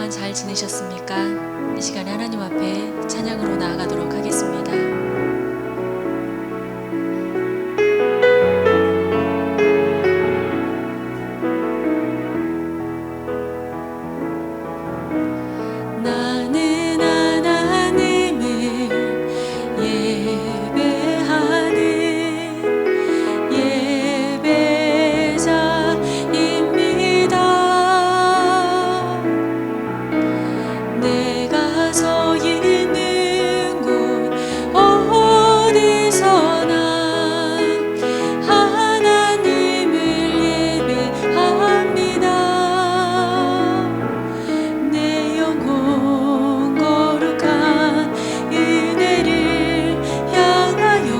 동안 잘 지내셨습니까? 이 시간에 하나님 앞에 찬양으로 나아가도록 하겠습니다. 나는 하나님을 예배하는 예배자입니다. 내가 서 있는 곳 어디서나 하나님을 예배합니다. 내 영혼 거룩한 은혜를 향하여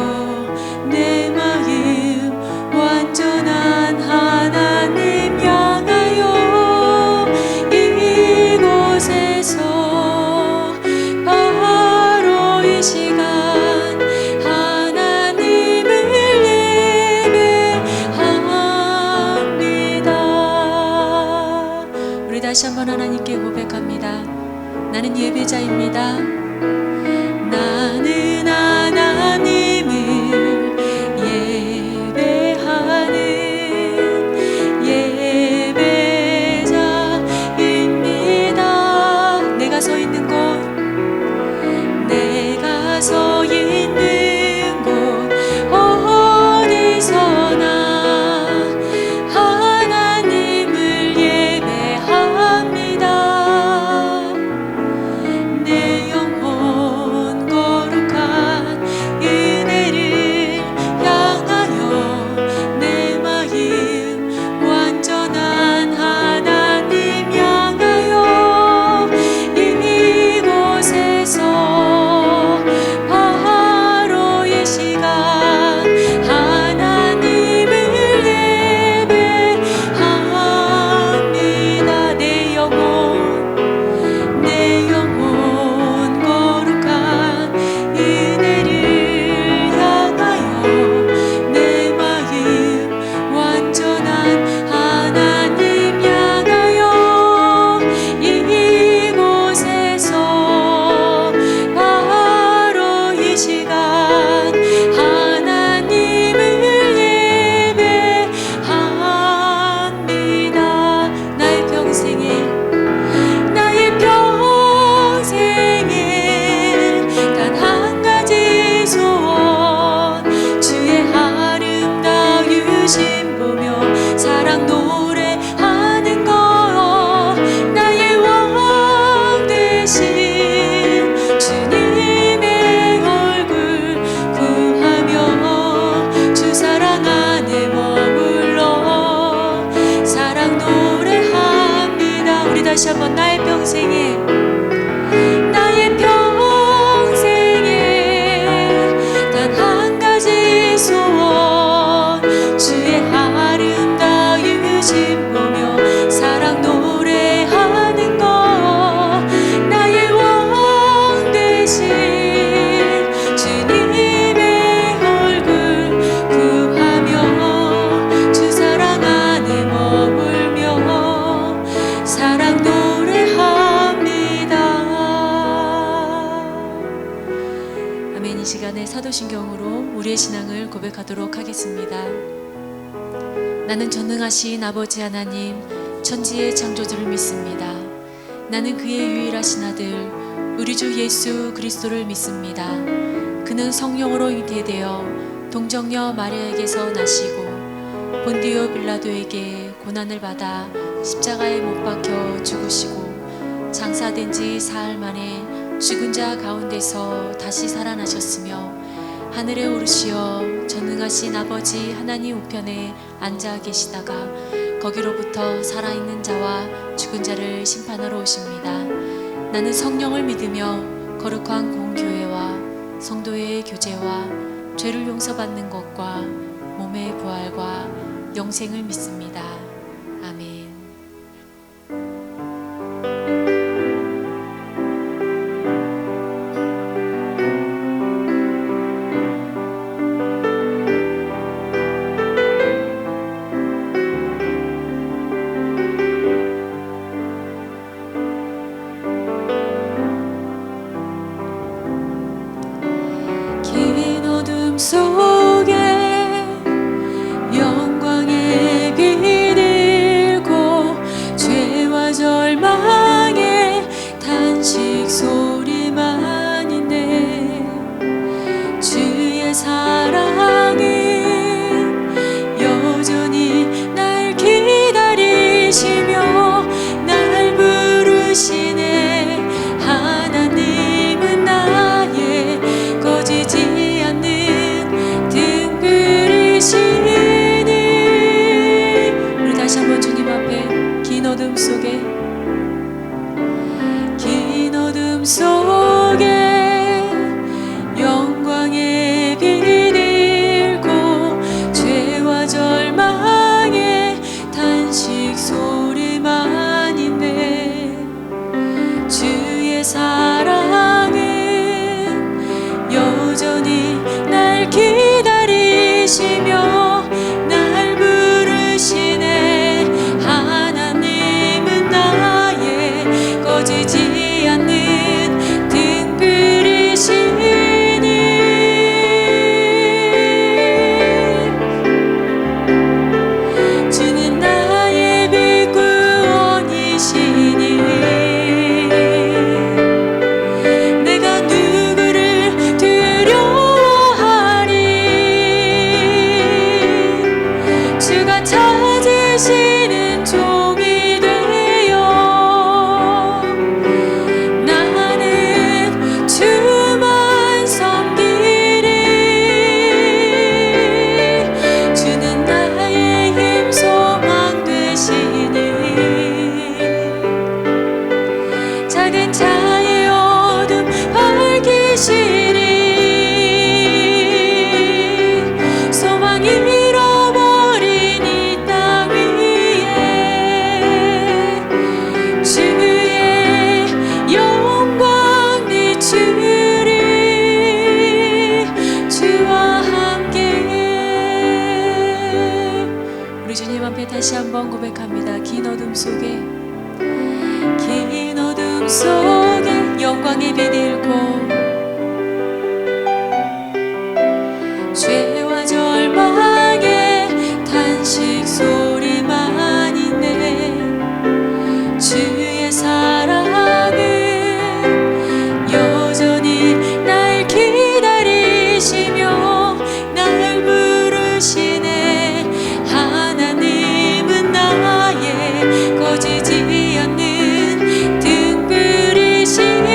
내 마음 완전한 하나님 향하여 이곳에서 바로 이 시간 하나님을 예배합니다. 우리 다시 한번 하나님께 고백합니다. 나는 예배자입니다. 나는 하나님을 예배하는 예배자입니다. 내가 서 있는 곳 어디서나 하나님을 예배합니다. 내 영혼 거룩한 은혜를 향하여 내 마음 완전한 하나님 향하여 이곳에서 바로 이 시간 하나님을 예배합니다. 내 영혼 거룩한 은혜를 향하여 내 마음 완전한 하나님 향하여 이곳에서 바로 이 시간 하나님을 예배합니다. 나의 평생에 단 한 가지 소원 주의 아름다우신 보며 사랑 노래하는 것 나의 왕 되신 주님의 얼굴 구하며 주 사랑 안에 머물러 사랑 노래합니다. 우리 다시 한번 나의 평생에 단 한 가지 소원 주의 아름다우신 보며 사랑 노래하는 것 나의 왕 되신 주님의 얼굴 구하며 주 사랑 안에 머물며 사랑 노래합니다. 아멘. 이 시간에 사도신경으로 우리의 신앙을 고백하도록 하겠습니다. 나는 전능하신 아버지 하나님 천지의 창조주를 믿습니다. 나는 그의 유일하신 아들 우리 주 예수 그리스도를 믿습니다. 그는 성령으로 잉태되어 동정녀 마리아에게서 나시고 본디오 빌라도에게 고난을 받아 십자가에 못 박혀 죽으시고 장사된 지 사흘 만에 죽은 자 가운데서 다시 살아나셨으며 하늘에 오르시어 전능하신 아버지 하나님 우편에 앉아 계시다가 거기로부터 살아있는 자와 죽은 자를 심판하러 오십니다. 나는 성령을 믿으며 거룩한 공교회와 성도의 교제와 죄를 용서받는 것과 몸의 부활과 영생을 믿습니다. 아멘. 주님 앞에 다시 한번 고백합니다. 긴 어둠 속에 영광의 빛 잃고 죄와 절망의 단식 소리만 있네. 주의 사랑은 여전히 날 기다리시며 날 부르시네. 하나님은 나의 꺼지지 않는 등불이시니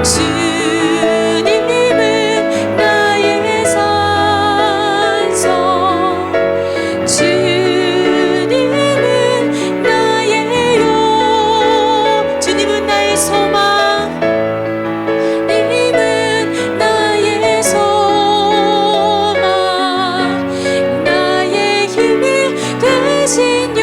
주님은 나의 산성, 주님은 나의 요, 주님은 나의 소망, 주님은 나의 소망, 나의 힘이 되신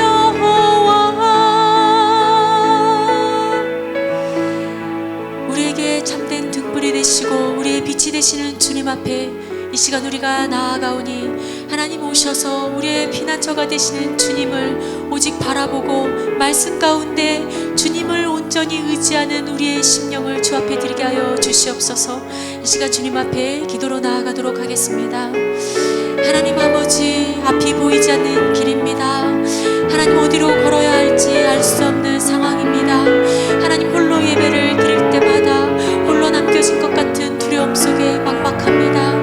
우리에게 참된 등불이 되시고 우리의 빛이 되시는 주님 앞에 이 시간 우리가 나아가오니, 하나님 오셔서 우리의 피난처가 되시는 주님을 오직 바라보고 말씀 가운데 주님을 온전히 의지하는 우리의 심령을 주 앞에 드리게 하여 주시옵소서. 이 시간 주님 앞에 기도로 나아가도록 하겠습니다. 하나님 아버지, 앞이 보이지 않는 길입니다. 하나님 어디로 걸어야 할지 알 수 없는 상황입니다. 하나님 홀로 예배를 드릴 때마다 홀로 남겨진 것 같은 두려움 속에 막막합니다.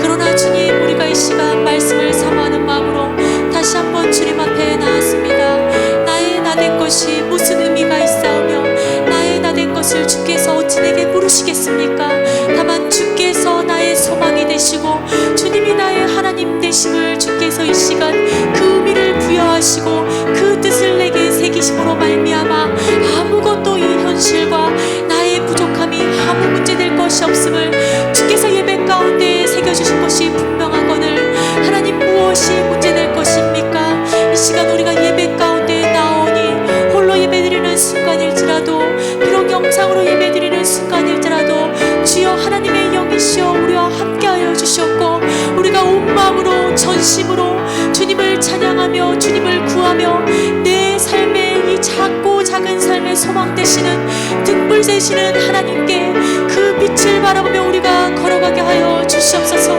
그러나 주님, 우리가 이 시간 말씀을 사모하는 마음으로 다시 한번 주님 앞에 나왔습니다. 나의 나된 것이 무슨 의미가 있사오며 나의 나된 것을 주께서 어찌 내게 물으시겠습니까? 다만 주께서 나의 소망이 되시고 주님이 나의 하나님 되심을 주께서 이 시간 그 의미를 부여하시고 그 뜻을 내게 새기심으로 말미암아 아무것도 이 현실과 나의 부족함이 아무 문제될 것이 없음을 주께서 예배 가운데 새겨주신 것이 분명하거늘, 하나님 무엇이 문제될 것입니까? 이 시간 우리가 예배 가운데 나오니 홀로 예배드리는 순간일지라도, 비록 영상으로 예배드리는 순간일지라도 주여 하나님의 영이시여 우리와 함께하여 주셨고, 우리가 온 마음으로 전심으로 주님을 찬양하며 주님을 구하며 내 삶의 이 작고 작은 삶의 소망 되시는 등불 되시는 하나님께 그 빛을 바라보며 우리가 걸어가게 하여 주시옵소서.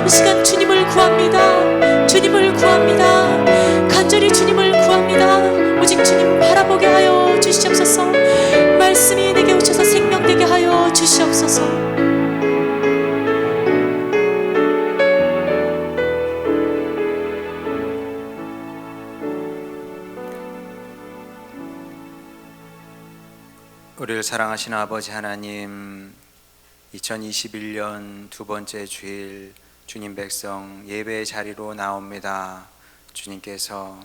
이 시간 주님을 구합니다. 주님을 구합니다. 간절히 주님을 구합니다. 오직 주님 바라보게 하여 주시옵소서. 말씀이 내게 오셔서 생명되게 하여 주시옵소서. 우리를 사랑하시는 아버지 하나님, 2021년 두 번째 주일 주님 백성 예배의 자리로 나옵니다. 주님께서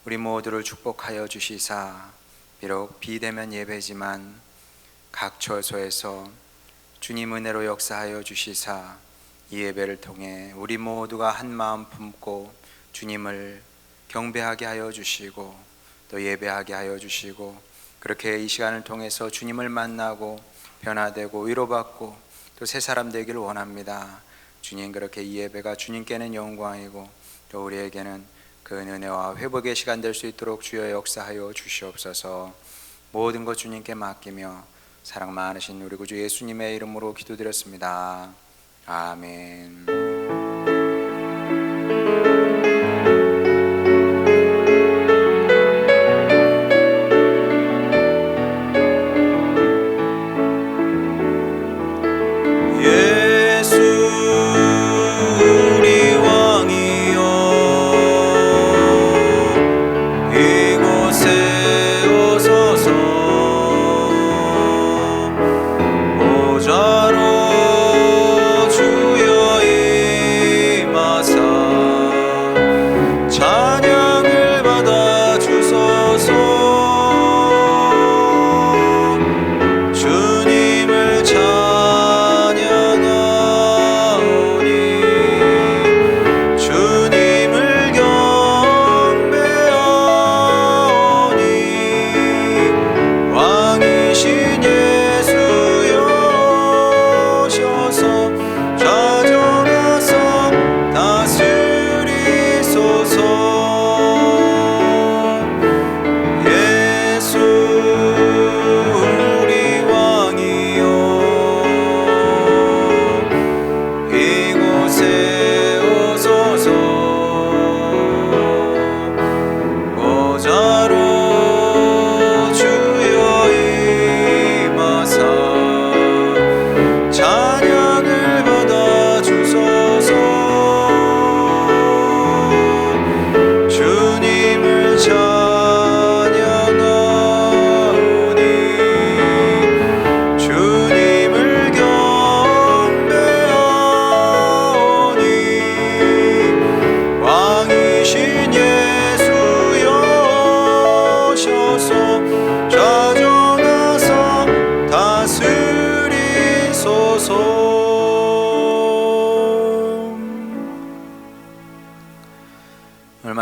우리 모두를 축복하여 주시사, 비록 비대면 예배지만 각 처소에서 주님 은혜로 역사하여 주시사, 이 예배를 통해 우리 모두가 한 마음 품고 주님을 경배하게 하여 주시고 또 예배하게 하여 주시고, 그렇게 이 시간을 통해서 주님을 만나고 변화되고 위로받고 또 새 사람 되기를 원합니다. 주님, 그렇게 이 예배가 주님께는 영광이고 또 우리에게는 그 은혜와 회복의 시간 될 수 있도록 주여 역사하여 주시옵소서. 모든 것 주님께 맡기며 사랑 많으신 우리 구주 예수님의 이름으로 기도드렸습니다. 아멘. 보좌로 주여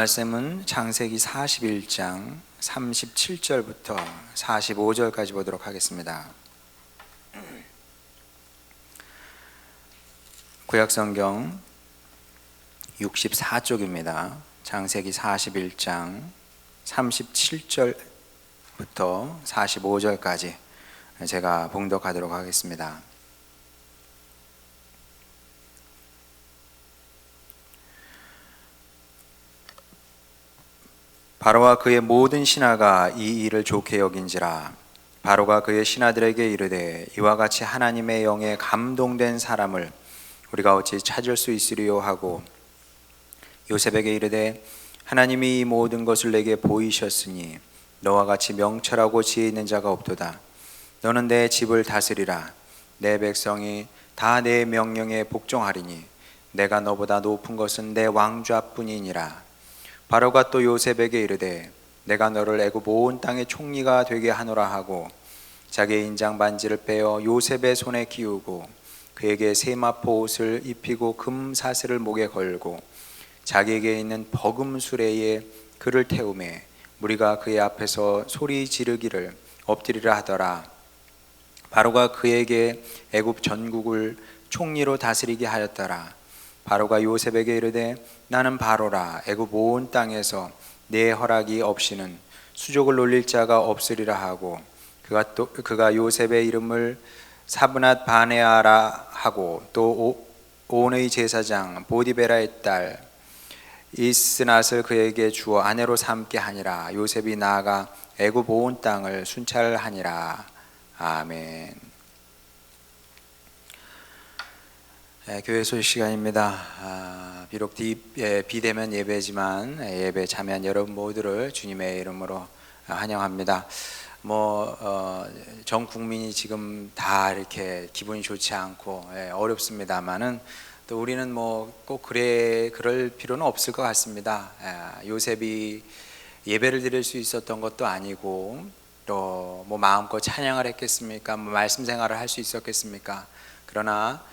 말씀은 창세기 41장 37절부터 45절까지 보도록 하겠습니다. 구약성경 64쪽입니다. 창세기 41장 37절부터 45절까지 제가 봉독하도록 하겠습니다. 바로와 그의 모든 신하가 이 일을 좋게 여긴지라. 바로가 그의 신하들에게 이르되 이와 같이 하나님의 영에 감동된 사람을 우리가 어찌 찾을 수 있으리요 하고 요셉에게 이르되 하나님이 이 모든 것을 내게 보이셨으니 너와 같이 명철하고 지혜 있는 자가 없도다. 너는 내 집을 다스리라. 내 백성이 다 내 명령에 복종하리니 내가 너보다 높은 것은 내 왕좌뿐이니라. 바로가 또 요셉에게 이르되 내가 너를 애굽 온 땅의 총리가 되게 하노라 하고 자기의 인장 반지를 빼어 요셉의 손에 끼우고 그에게 세마포 옷을 입히고 금 사슬을 목에 걸고 자기에게 있는 버금 수레에 그를 태우매 무리가 그의 앞에서 소리 지르기를 엎드리라 하더라. 바로가 그에게 애굽 전국을 총리로 다스리게 하였더라. 바로가 요셉에게 이르되 나는 바로라. 애굽 온 땅에서 내 허락이 없이는 수족을 놀릴 자가 없으리라 하고 그가 요셉의 이름을 사브낫 바네아라 하고 또 온의 제사장 보디베라의 딸 이스낫을 그에게 주어 아내로 삼게 하니라. 요셉이 나아가 애굽 온 땅을 순찰하니라. 아멘. 교회 소식 시간입니다. 비록 비대면 예배지만 예배 참여한 여러분 모두를 주님의 이름으로 환영합니다. 전 국민이 지금 다 이렇게 기분이 좋지 않고 어렵습니다만은 또 우리는 꼭 그럴 필요는 없을 것 같습니다. 요셉이 예배를 드릴 수 있었던 것도 아니고 또 마음껏 찬양을 했겠습니까? 말씀 생활을 할 수 있었겠습니까? 그러나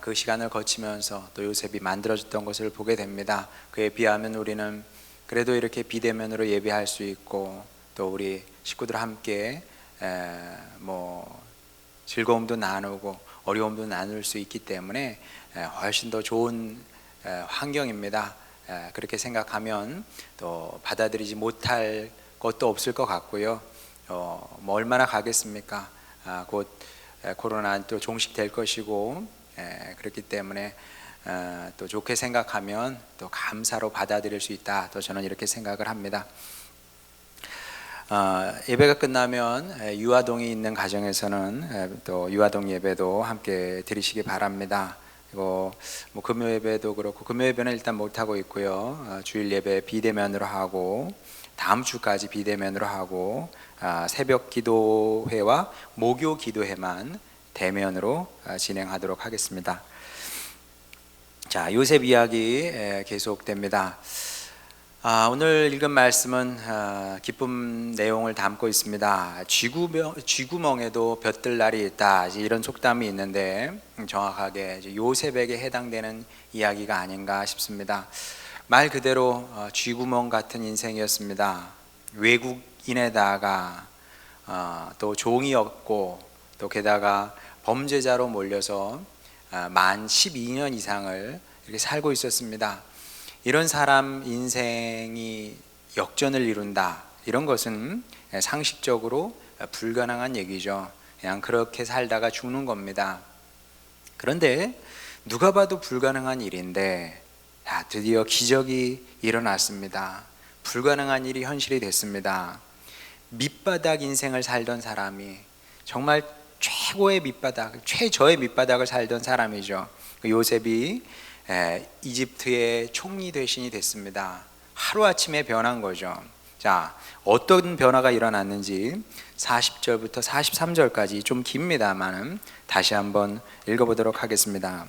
그 시간을 거치면서 또 요셉이 만들어졌던 것을 보게 됩니다. 그에 비하면 우리는 그래도 이렇게 비대면으로 예배할 수 있고 또 우리 식구들 함께 즐거움도 나누고 어려움도 나눌 수 있기 때문에 훨씬 더 좋은 환경입니다. 그렇게 생각하면 또 받아들이지 못할 것도 없을 것 같고요. 얼마나 가겠습니까? 곧 코로나는 또 종식될 것이고 그렇기 때문에 또 좋게 생각하면 또 감사로 받아들일 수 있다. 또 저는 이렇게 생각을 합니다. 예배가 끝나면 유아동이 있는 가정에서는 또 유아동 예배도 함께 드리시기 바랍니다. 그리고 금요 예배도 그렇고 금요 예배는 일단 못 하고 있고요. 주일 예배 비대면으로 하고 다음 주까지 비대면으로 하고 새벽 기도회와 목요 기도회만 대면으로 진행하도록 하겠습니다. 자, 요셉 이야기 계속됩니다. 오늘 읽은 말씀은 기쁨 내용을 담고 있습니다. 쥐구멍에도 볕들 날이 있다, 이런 속담이 있는데 정확하게 요셉에게 해당되는 이야기가 아닌가 싶습니다. 말 그대로 쥐구멍 같은 인생이었습니다. 외국인에다가 또 종이었고 또 게다가 범죄자로 몰려서 만 12년 이상을 이렇게 살고 있었습니다. 이런 사람 인생이 역전을 이룬다, 이런 것은 상식적으로 불가능한 얘기죠. 그냥 그렇게 살다가 죽는 겁니다. 그런데 누가 봐도 불가능한 일인데 드디어 기적이 일어났습니다. 불가능한 일이 현실이 됐습니다. 밑바닥 인생을 살던 사람이 정말 최고의 밑바닥, 최저의 밑바닥을 살던 사람이죠. 요셉이 이집트의 총리 대신이 됐습니다. 하루아침에 변한 거죠. 자, 어떤 변화가 일어났는지 40절부터 43절까지 좀 깁니다만은 다시 한번 읽어보도록 하겠습니다.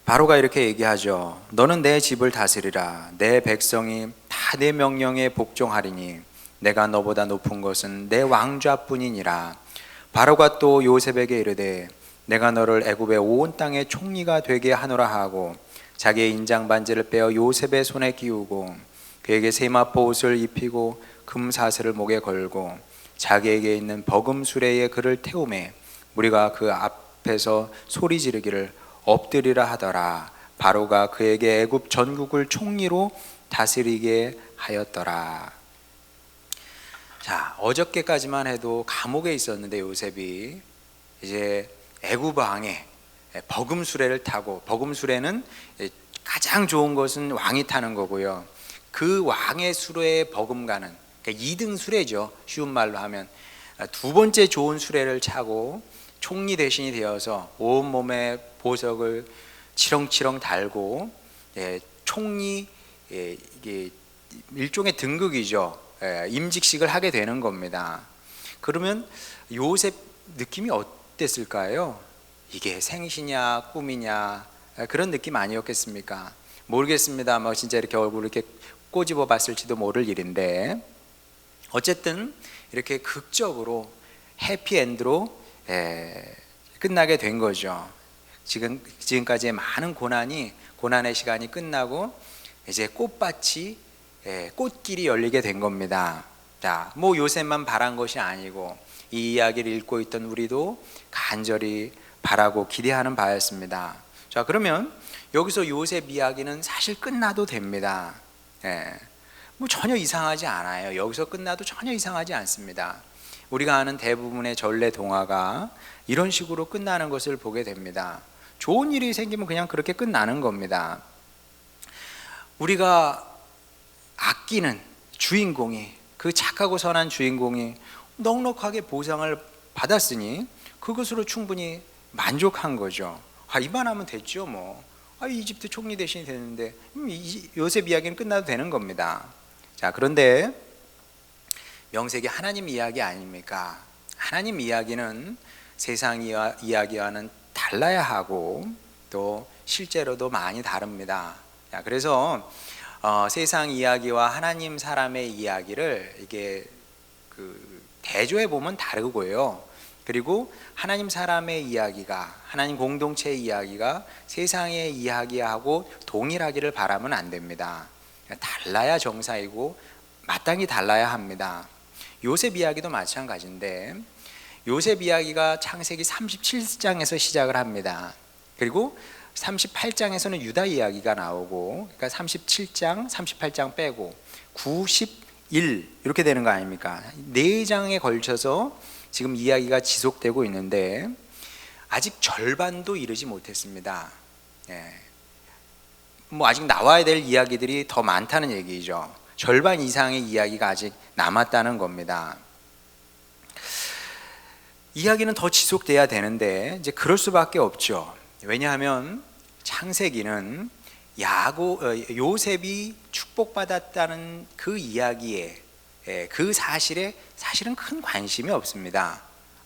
바로가 이렇게 얘기하죠. 너는 내 집을 다스리라. 내 백성이 다 내 명령에 복종하리니 내가 너보다 높은 것은 내 왕좌뿐이니라. 바로가 또 요셉에게 이르되 내가 너를 애굽의 온 땅의 총리가 되게 하노라 하고 자기의 인장 반지를 빼어 요셉의 손에 끼우고 그에게 세마포 옷을 입히고 금사슬을 목에 걸고 자기에게 있는 버금 수레에 그를 태우매 무리가 그 앞에서 소리 지르기를 엎드리라 하더라. 바로가 그에게 애굽 전국을 총리로 다스리게 하였더라. 자, 어저께까지만 해도 감옥에 있었는데 요셉이 이제 애굽 왕의 버금 수레를 타고, 버금 수레는 가장 좋은 것은 왕이 타는 거고요. 그 왕의 수레에 버금가는, 그러니까 2등 수레죠. 쉬운 말로 하면 두 번째 좋은 수레를 차고 총리 대신이 되어서 온몸에 보석을 치렁치렁 달고 총리, 이게 일종의 등극이죠. 임직식을 하게 되는 겁니다. 그러면 요셉 느낌이 어땠을까요? 이게 생시냐 꿈이냐 그런 느낌 아니었겠습니까? 모르겠습니다. 뭐 진짜 이렇게 얼굴을 이렇게 꼬집어 봤을지도 모를 일인데 어쨌든 이렇게 극적으로 해피엔드로 끝나게 된 거죠. 지금까지의 많은 고난의 시간이 끝나고 이제 꽃밭이 꽃길이 열리게 된 겁니다. 자, 뭐 요셉만 바란 것이 아니고 이 이야기를 읽고 있던 우리도 간절히 바라고 기대하는 바였습니다. 자, 그러면 여기서 요셉 이야기는 사실 끝나도 됩니다. 뭐 전혀 이상하지 않아요. 여기서 끝나도 전혀 이상하지 않습니다. 우리가 아는 대부분의 전래 동화가 이런 식으로 끝나는 것을 보게 됩니다. 좋은 일이 생기면 그냥 그렇게 끝나는 겁니다. 우리가 아끼는 주인공이, 그 착하고 선한 주인공이 넉넉하게 보상을 받았으니 그것으로 충분히 만족한 거죠. 이만하면 됐죠 뭐. 이집트 총리 대신이 되는데 요셉 이야기는 끝나도 되는 겁니다. 자, 그런데 명색이 하나님 이야기 아닙니까? 하나님 이야기는 세상 이야기와는 달라야 하고 또 실제로도 많이 다릅니다. 자, 그래서 세상 이야기와 하나님 사람의 이야기를 이게 대조해 보면 다르고요. 그리고 하나님 사람의 이야기가, 하나님 공동체의 이야기가 세상의 이야기하고 동일하기를 바라면 안 됩니다. 달라야 정상이고 마땅히 달라야 합니다. 요셉 이야기도 마찬가지인데 요셉 이야기가 창세기 37장에서 시작을 합니다. 그리고 38장에서는 유다 이야기가 나오고, 그러니까 37장, 38장 빼고 91 이렇게 되는 거 아닙니까? 4장에 걸쳐서 지금 이야기가 지속되고 있는데 아직 절반도 이르지 못했습니다. 뭐 아직 나와야 될 이야기들이 더 많다는 얘기죠. 절반 이상의 이야기가 아직 남았다는 겁니다. 이야기는 더 지속돼야 되는데 이제 그럴 수밖에 없죠. 왜냐하면 창세기는 요셉이 축복받았다는 그 이야기에, 그 사실에 사실은 큰 관심이 없습니다.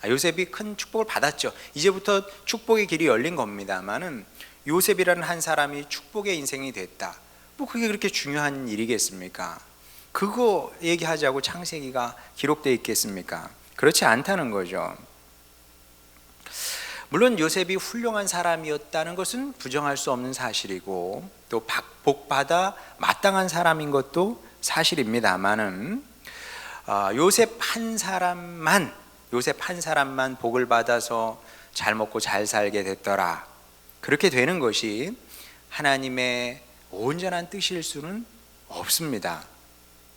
요셉이 큰 축복을 받았죠. 이제부터 축복의 길이 열린 겁니다만은 요셉이라는 한 사람이 축복의 인생이 됐다. 뭐 그게 그렇게 중요한 일이겠습니까? 그거 얘기하자고 창세기가 기록되어 있겠습니까? 그렇지 않다는 거죠. 물론 요셉이 훌륭한 사람이었다는 것은 부정할 수 없는 사실이고 또 복받아 마땅한 사람인 것도 사실입니다만은 요셉 한 사람만 복을 받아서 잘 먹고 잘 살게 됐더라, 그렇게 되는 것이 하나님의 온전한 뜻일 수는 없습니다.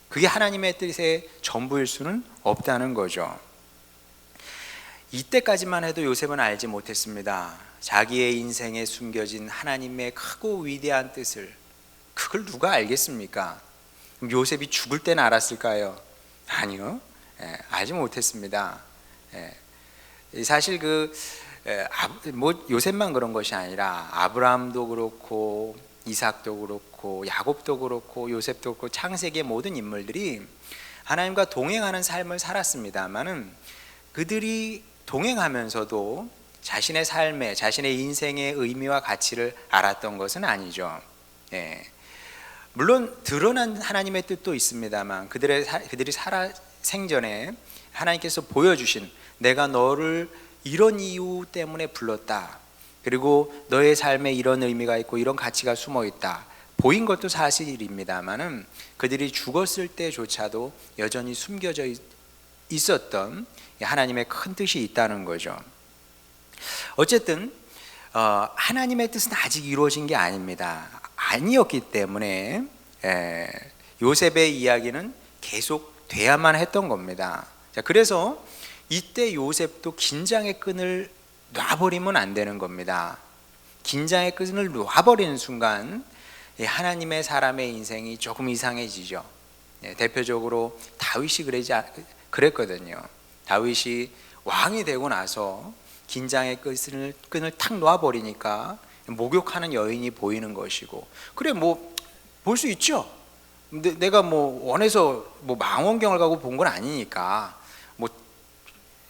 그게 하나님의 뜻의 전부일 수는 없다는 거죠. 이때까지만 해도 요셉은 알지 못했습니다. 자기의 인생에 숨겨진 하나님의 크고 위대한 뜻을. 그걸 누가 알겠습니까? 그럼 요셉이 죽을 때는 알았을까요? 아니요, 알지 못했습니다. 사실 뭐 요셉만 그런 것이 아니라 아브라함도 그렇고 이삭도 그렇고 야곱도 그렇고 요셉도 그렇고 창세기의 모든 인물들이 하나님과 동행하는 삶을 살았습니다만은 그들이 동행하면서도 자신의 삶에, 자신의 인생의 의미와 가치를 알았던 것은 아니죠. 물론 드러난 하나님의 뜻도 있습니다만 그들이 살아 생전에 하나님께서 보여주신, 내가 너를 이런 이유 때문에 불렀다, 그리고 너의 삶에 이런 의미가 있고 이런 가치가 숨어 있다. 보인 것도 사실입니다만은 그들이 죽었을 때조차도 여전히 숨겨져 있었던 하나님의 큰 뜻이 있다는 거죠. 어쨌든 하나님의 뜻은 아직 이루어진 게 아닙니다. 아니었기 때문에 요셉의 이야기는 계속 돼야만 했던 겁니다. 자, 그래서 이때 요셉도 긴장의 끈을 놔버리면 안 되는 겁니다. 긴장의 끈을 놔버리는 순간 하나님의 사람의 인생이 조금 이상해지죠. 대표적으로 다윗이 그랬거든요. 다윗이 왕이 되고 나서 긴장의 끈을 탁 놔버리니까 목욕하는 여인이 보이는 것이고, 그래 뭐 볼 수 있죠. 근데 내가 뭐 원해서 뭐 망원경을 가고 본 건 아니니까 뭐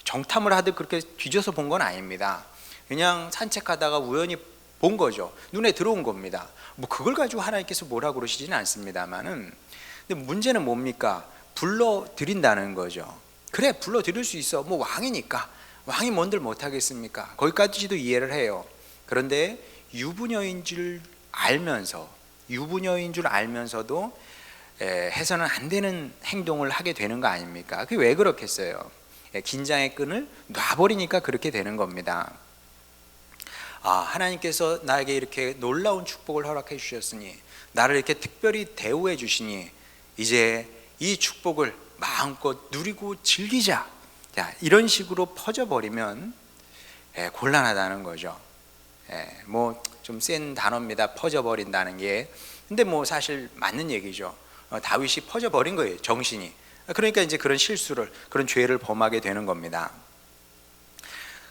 정탐을 하듯 그렇게 뒤져서 본 건 아닙니다. 그냥 산책하다가 우연히 본 거죠. 눈에 들어온 겁니다. 뭐 그걸 가지고 하나님께서 뭐라 그러시지는 않습니다만은, 근데 문제는 뭡니까? 불러들인다는 거죠. 그래, 불러들일 수 있어. 뭐 왕이니까. 왕이 뭔들 못하겠습니까? 거기까지도 이해를 해요. 그런데 유부녀인 줄 알면서도 해서는 안 되는 행동을 하게 되는 거 아닙니까? 그게 왜 그렇겠어요? 긴장의 끈을 놔버리니까 그렇게 되는 겁니다. 하나님께서 나에게 이렇게 놀라운 축복을 허락해 주셨으니, 나를 이렇게 특별히 대우해 주시니 이제 이 축복을 마음껏 누리고 즐기자. 자, 이런 식으로 퍼져버리면 곤란하다는 거죠. 뭐 좀 센 단어입니다. 퍼져버린다는 게. 근데 뭐 사실 맞는 얘기죠. 다윗이 퍼져버린 거예요, 정신이. 그러니까 이제 그런 실수를, 그런 죄를 범하게 되는 겁니다.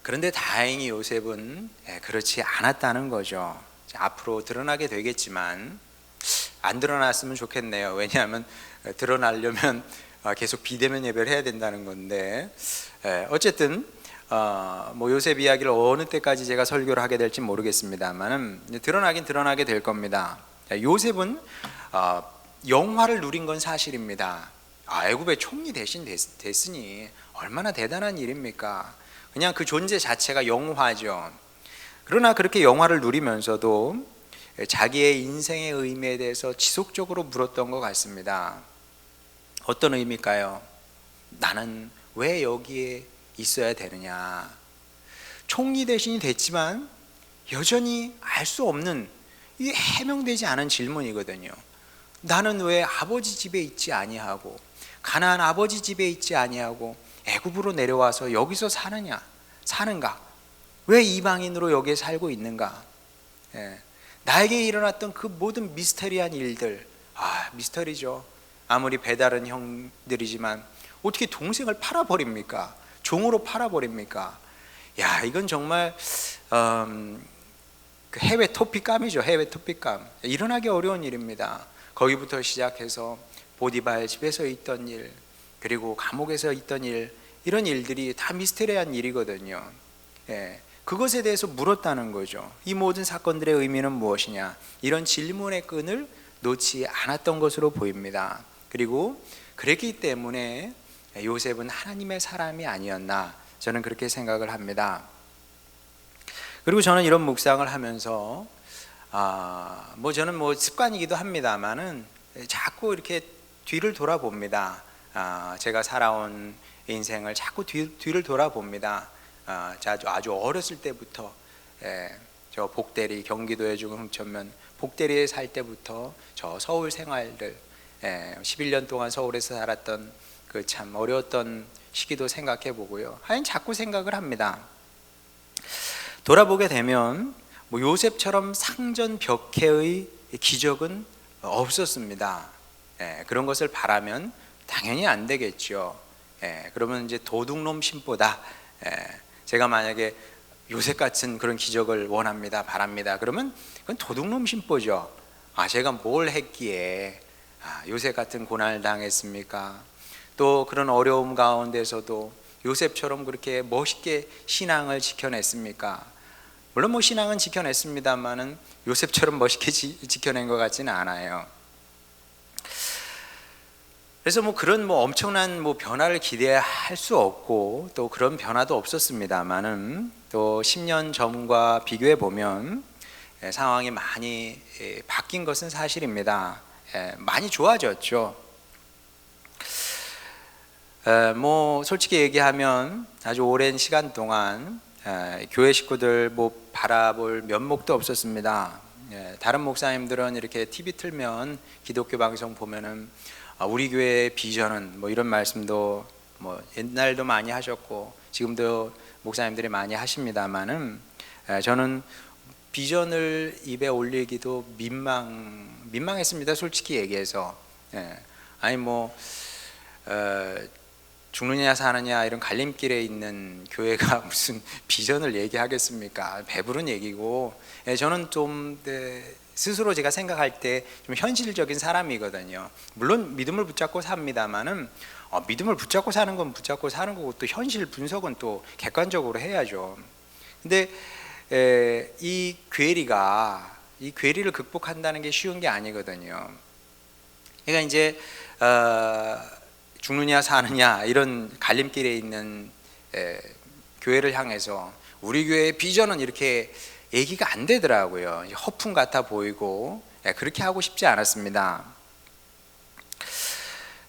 그런데 다행히 요셉은 그렇지 않았다는 거죠. 앞으로 드러나게 되겠지만 안 드러났으면 좋겠네요. 왜냐하면 드러나려면 계속 비대면 예배를 해야 된다는 건데, 어쨌든 뭐 요셉 이야기를 어느 때까지 제가 설교를 하게 될지 모르겠습니다만은 드러나게 될 겁니다. 요셉은 영화를 누린 건 사실입니다. 애굽의 총리 대신 됐으니 얼마나 대단한 일입니까? 그냥 그 존재 자체가 영화죠. 그러나 그렇게 영화를 누리면서도 자기의 인생의 의미에 대해서 지속적으로 물었던 것 같습니다. 어떤 의미일까요? 나는 왜 여기에 있어야 되느냐? 총리 대신이 됐지만 여전히 알 수 없는, 이 해명되지 않은 질문이거든요. 나는 왜 아버지 집에 있지 아니하고, 가나안 아버지 집에 있지 아니하고 애굽으로 내려와서 여기서 사는가? 왜 이방인으로 여기에 살고 있는가? 나에게 일어났던 그 모든 미스터리한 일들, 미스터리죠. 아무리 배다른 형들이지만 어떻게 동생을 팔아버립니까? 종으로 팔아버립니까? 야, 이건 정말 그 해외 토픽감이죠. 해외 토픽감. 일어나기 어려운 일입니다. 거기부터 시작해서 보디발 집에서 있던 일, 그리고 감옥에서 있던 일, 이런 일들이 다 미스테리한 일이거든요. 그것에 대해서 물었다는 거죠. 이 모든 사건들의 의미는 무엇이냐? 이런 질문의 끈을 놓지 않았던 것으로 보입니다. 그리고 그랬기 때문에 요셉은 하나님의 사람이 아니었나, 저는 그렇게 생각을 합니다. 그리고 저는 이런 묵상을 하면서 저는 습관이기도 합니다만은 자꾸 이렇게 뒤를 돌아봅니다. 제가 살아온 인생을 자꾸 뒤를 돌아봅니다. 아주 어렸을 때부터 저 복대리, 경기도에 죽은 흥천면 복대리에 살 때부터 저 서울 생활들, 11년 동안 서울에서 살았던 그 참 어려웠던 시기도 생각해 보고요. 하여튼 자꾸 생각을 합니다. 돌아보게 되면 요셉처럼 상전벽해의 기적은 없었습니다. 그런 것을 바라면 당연히 안 되겠죠. 그러면 이제 도둑놈 심보다. 제가 만약에 요셉 같은 그런 기적을 원합니다, 바랍니다, 그러면 그건 도둑놈 심보죠. 제가 뭘 했기에 요셉 같은 고난을 당했습니까? 또 그런 어려움 가운데서도 요셉처럼 그렇게 멋있게 신앙을 지켜냈습니까? 물론 신앙은 지켜냈습니다만은 요셉처럼 멋있게 지켜낸 것 같지는 않아요. 그래서 뭐 그런 뭐 엄청난 뭐 변화를 기대할 수 없고 또 그런 변화도 없었습니다만은 또 10년 전과 비교해 보면 상황이 많이 바뀐 것은 사실입니다. 많이 좋아졌죠. 뭐 솔직히 얘기하면 아주 오랜 시간 동안 교회 식구들 뭐 바라볼 면목도 없었습니다. 다른 목사님들은 이렇게 TV 틀면 기독교 방송 보면은 우리 교회의 비전은 뭐 이런 말씀도 뭐 옛날도 많이 하셨고 지금도 목사님들이 많이 하십니다만은 저는 비전을 입에 올리기도 민망했습니다. 솔직히 얘기해서. 아니 뭐 죽느냐 사느냐 이런 갈림길에 있는 교회가 무슨 비전을 얘기하겠습니까? 배부른 얘기고. 저는 좀 스스로 제가 생각할 때 좀 현실적인 사람이거든요. 물론 믿음을 붙잡고 삽니다만은 믿음을 붙잡고 사는 건 붙잡고 사는 거고 또 현실 분석은 또 객관적으로 해야죠. 근데 이 괴리를 극복한다는 게 쉬운 게 아니거든요. 그러니까 이제 죽느냐 사느냐 이런 갈림길에 있는 교회를 향해서 우리 교회의 비전은 이렇게 얘기가 안 되더라고요. 허풍 같아 보이고 그렇게 하고 싶지 않았습니다.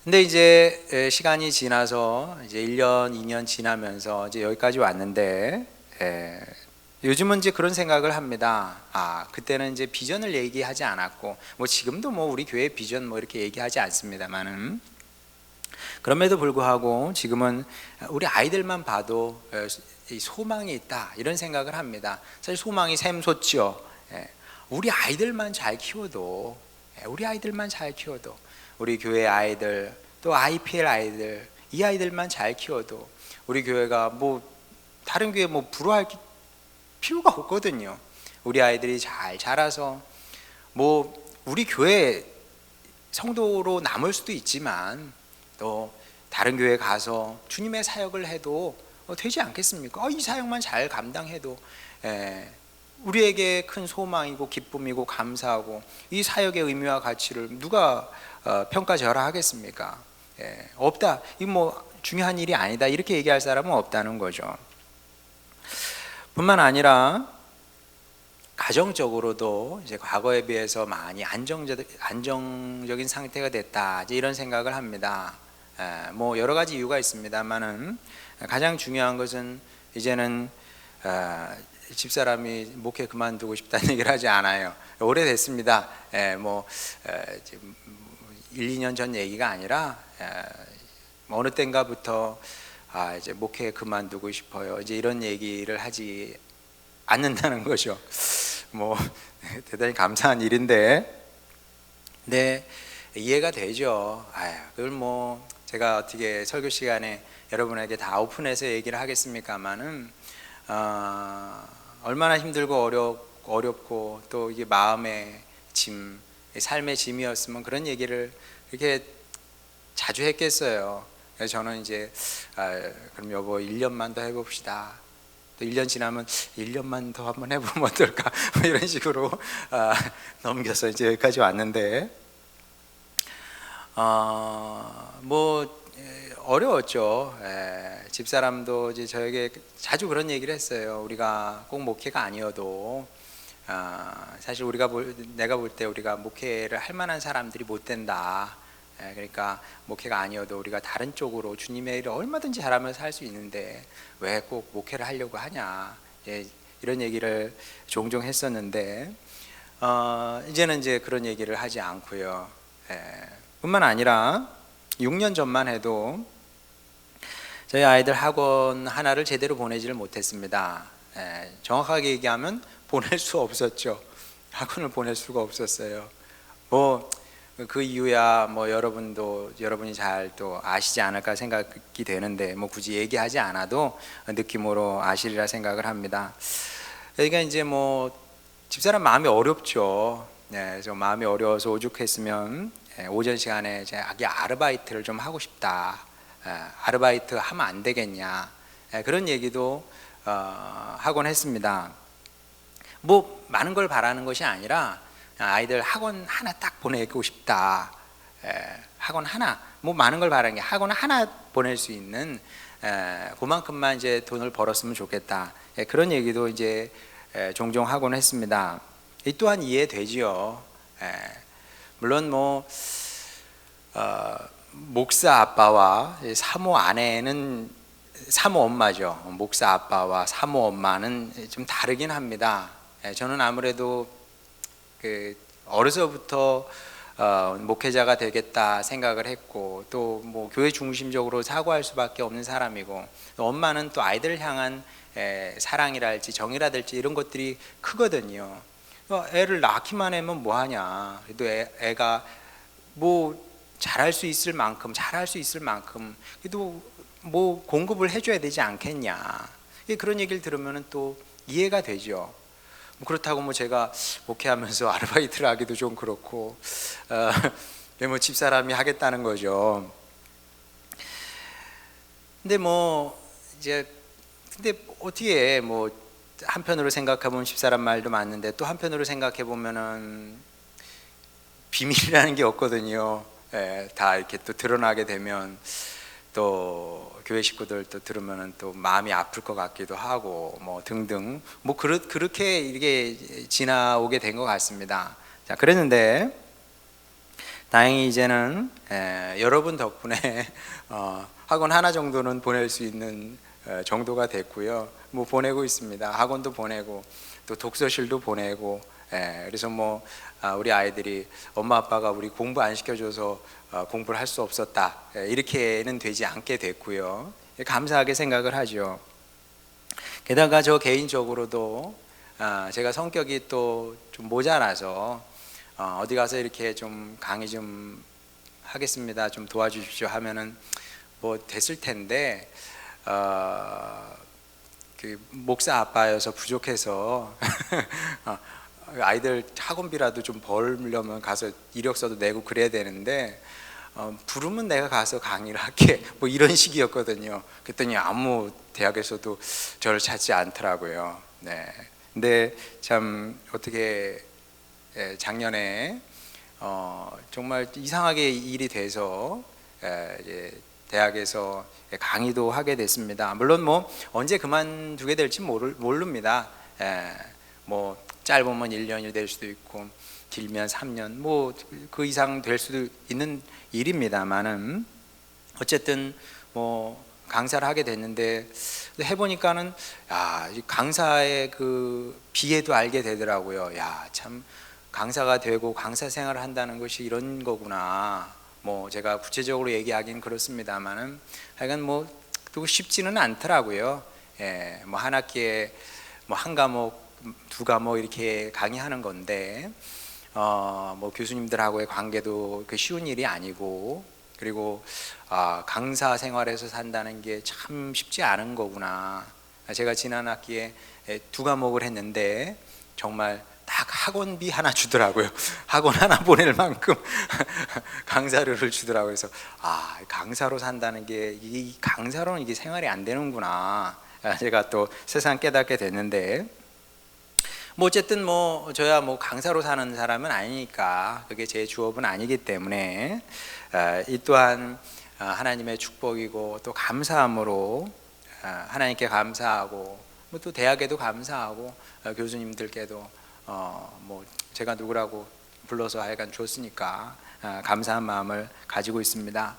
근데 이제 시간이 지나서 이제 1년, 2년 지나면서 이제 여기까지 왔는데 요즘은 이제 그런 생각을 합니다. 그때는 이제 비전을 얘기하지 않았고 뭐 지금도 뭐 우리 교회 비전 뭐 이렇게 얘기하지 않습니다만은 그럼에도 불구하고 지금은 우리 아이들만 봐도 소망이 있다 이런 생각을 합니다. 사실 소망이 샘솟죠. 우리 아이들만 잘 키워도 우리 교회 아이들 또 IPL 아이들 이 아이들만 잘 키워도 우리 교회가 뭐 다른 교회 뭐 부러워할 필요가 없거든요. 우리 아이들이 잘 자라서 뭐 우리 교회 성도로 남을 수도 있지만 또 다른 교회 가서 주님의 사역을 해도 되지 않겠습니까? 이 사역만 잘 감당해도 우리에게 큰 소망이고 기쁨이고 감사하고 이 사역의 의미와 가치를 누가 평가절하하겠습니까? 없다. 이거 뭐 중요한 일이 아니다. 이렇게 얘기할 사람은 없다는 거죠. 뿐만 아니라 가정적으로도 이제 과거에 비해서 많이 안정적인 상태가 됐다. 이제 이런 생각을 합니다. 뭐 여러 가지 이유가 있습니다만은 가장 중요한 것은 이제는 집사람이 목회 그만두고 싶다는 얘기를 하지 않아요. 오래됐습니다. 뭐 1, 2년 전 얘기가 아니라 어느 때인가부터 이제 목회 그만두고 싶어요. 이제 이런 얘기를 하지 않는다는 거죠. 뭐 대단히 감사한 일인데, 네 이해가 되죠. 그걸 뭐 제가 어떻게 설교 시간에 여러분에게 다 오픈해서 얘기를 하겠습니까만은 얼마나 힘들고 어렵고 또 이게 마음의 짐, 삶의 짐이었으면 그런 얘기를 이렇게 자주 했겠어요. 그래서 저는 이제 그럼 여보 1년만 더 해봅시다. 또 1년 지나면 1년만 더 한번 해보면 어떨까? 이런 식으로 넘겨서 이제 여기까지 왔는데 뭐 어려웠죠. 집사람도 이제 저에게 자주 그런 얘기를 했어요. 우리가 꼭 목회가 아니어도 사실 내가 볼 때 우리가 목회를 할 만한 사람들이 못 된다. 그러니까 목회가 아니어도 우리가 다른 쪽으로 주님의 일을 얼마든지 잘하면서 할 수 있는데 왜 꼭 목회를 하려고 하냐, 이런 얘기를 종종 했었는데 이제는 이제 그런 얘기를 하지 않고요. 뿐만 아니라 6년 전만 해도 저희 아이들 학원 하나를 제대로 보내지를 못했습니다. 정확하게 얘기하면 보낼 수 없었죠. 학원을 보낼 수가 없었어요. 뭐 그 이유야 뭐 여러분이 잘 또 아시지 않을까 생각이 되는데 뭐 굳이 얘기하지 않아도 느낌으로 아시리라 생각을 합니다. 그러니까 이제 뭐 집사람 마음이 어렵죠. 그래서 마음이 어려워서 오죽했으면 오전 시간에 자기 아르바이트를 좀 하고 싶다. 아르바이트 하면 안 되겠냐. 그런 얘기도 하곤 했습니다. 뭐 많은 걸 바라는 것이 아니라 아이들 학원 하나 딱 보내고 싶다. 학원 하나, 뭐 많은 걸 바라는 게 학원 하나 보낼 수 있는 그만큼만 이제 돈을 벌었으면 좋겠다. 그런 얘기도 이제 종종 하곤 했습니다. 이 또한 이해되지요. 물론 뭐 목사 아빠와 사모 아내는 사모 엄마죠. 목사 아빠와 사모 엄마는 좀 다르긴 합니다. 저는 아무래도 그 어려서부터 목회자가 되겠다 생각을 했고 또 뭐 교회 중심적으로 사고할 수밖에 없는 사람이고 또 엄마는 또 아이들을 향한 사랑이랄지 정이라든지 이런 것들이 크거든요. 애를 낳기만 하면 뭐하냐. 그래도 애가 뭐 잘할 수 있을 만큼 그래도 뭐 공급을 해줘야 되지 않겠냐. 그런 얘기를 들으면 또 이해가 되죠. 그렇다고 뭐 제가 목회하면서 아르바이트를 하기도 좀 그렇고 뭐 집사람이 하겠다는 거죠. 근데 뭐 이제 근데 어떻게 뭐 한편으로 생각해 보면 집사람 말도 맞는데 또 한편으로 생각해 보면은 비밀이라는 게 없거든요. 다 이렇게 또 드러나게 되면 또 교회 식구들 또 들으면은 또 마음이 아플 것 같기도 하고 뭐 등등 뭐 그렇게 이게 지나오게 된 것 같습니다. 자, 그랬는데 다행히 이제는 여러분 덕분에 학원 하나 정도는 보낼 수 있는 정도가 됐고요. 뭐 보내고 있습니다. 학원도 보내고 또 독서실도 보내고 그래서 뭐 우리 아이들이 엄마 아빠가 우리 공부 안 시켜줘서 공부를 할 수 없었다 이렇게는 되지 않게 됐고요. 감사하게 생각을 하죠. 게다가 저 개인적으로도 제가 성격이 또 좀 모자라서 어디 가서 이렇게 좀 강의 좀 하겠습니다, 좀 도와주십시오 하면은 뭐 됐을 텐데 그 목사 아빠여서 부족해서 아이들 학원비라도 좀 벌려면 가서 이력서도 내고 그래야 되는데 부르면 내가 가서 강의를 할게 뭐 이런 식이었거든요. 그랬더니 아무 대학에서도 저를 찾지 않더라고요. 네. 근데 참 어떻게 작년에 정말 이상하게 일이 돼서 이제 대학에서 강의도 하게 됐습니다. 물론 뭐 언제 그만두게 될지 모릅니다. 뭐 짧으면 1년이 될 수도 있고 길면 3년 뭐 그 이상 될 수도 있는 일입니다만은 어쨌든 뭐 강사를 하게 됐는데 해보니까는 이 강사의 그 비애도 알게 되더라고요. 참 강사가 되고 강사 생활을 한다는 것이 이런 거구나. 뭐 제가 구체적으로 얘기하기는 그렇습니다만은 하여간 뭐 또 쉽지는 않더라고요. 뭐 한 학기에 뭐 한 과목, 두 과목 이렇게 강의하는 건데 뭐 교수님들하고의 관계도 그 쉬운 일이 아니고 그리고 강사 생활에서 산다는 게 참 쉽지 않은 거구나. 제가 지난 학기에 두 과목을 했는데 정말 딱 학원비 하나 주더라고요. 학원 하나 보낼 만큼 강사료를 주더라고요. 그래서 강사로 산다는 게 이 강사로는 이게 생활이 안 되는구나. 제가 또 세상 깨닫게 됐는데 뭐 어쨌든 뭐 저야 뭐 강사로 사는 사람은 아니니까 그게 제 주업은 아니기 때문에 이 또한 하나님의 축복이고 또 감사함으로 하나님께 감사하고 뭐 또 대학에도 감사하고 교수님들께도 뭐 제가 누구라고 불러서 하여간 줬으니까 감사한 마음을 가지고 있습니다.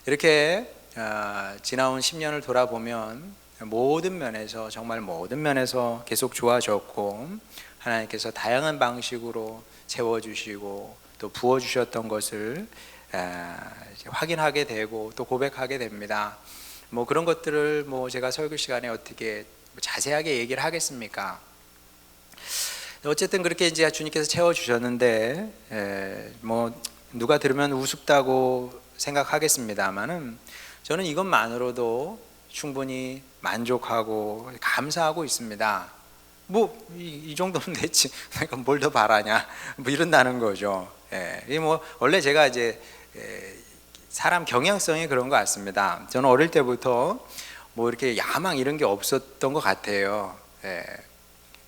이렇게 지나온 10년을 돌아보면 모든 면에서 정말 모든 면에서 계속 좋아졌고 하나님께서 다양한 방식으로 채워주시고 또 부어주셨던 것을 확인하게 되고 또 고백하게 됩니다. 뭐 그런 것들을 뭐 제가 설교 시간에 어떻게 자세하게 얘기를 하겠습니까? 어쨌든 그렇게 이제 주님께서 채워주셨는데 뭐 누가 들으면 우습다고 생각하겠습니다만은 저는 이것만으로도 충분히 만족하고 감사하고 있습니다. 뭐 이 정도면 됐지. 내가 뭘 더 바라냐? 뭐 이런다는 거죠. 이게 뭐 원래 제가 이제 사람 경향성이 그런 것 같습니다. 저는 어릴 때부터 뭐 이렇게 야망 이런 게 없었던 것 같아요.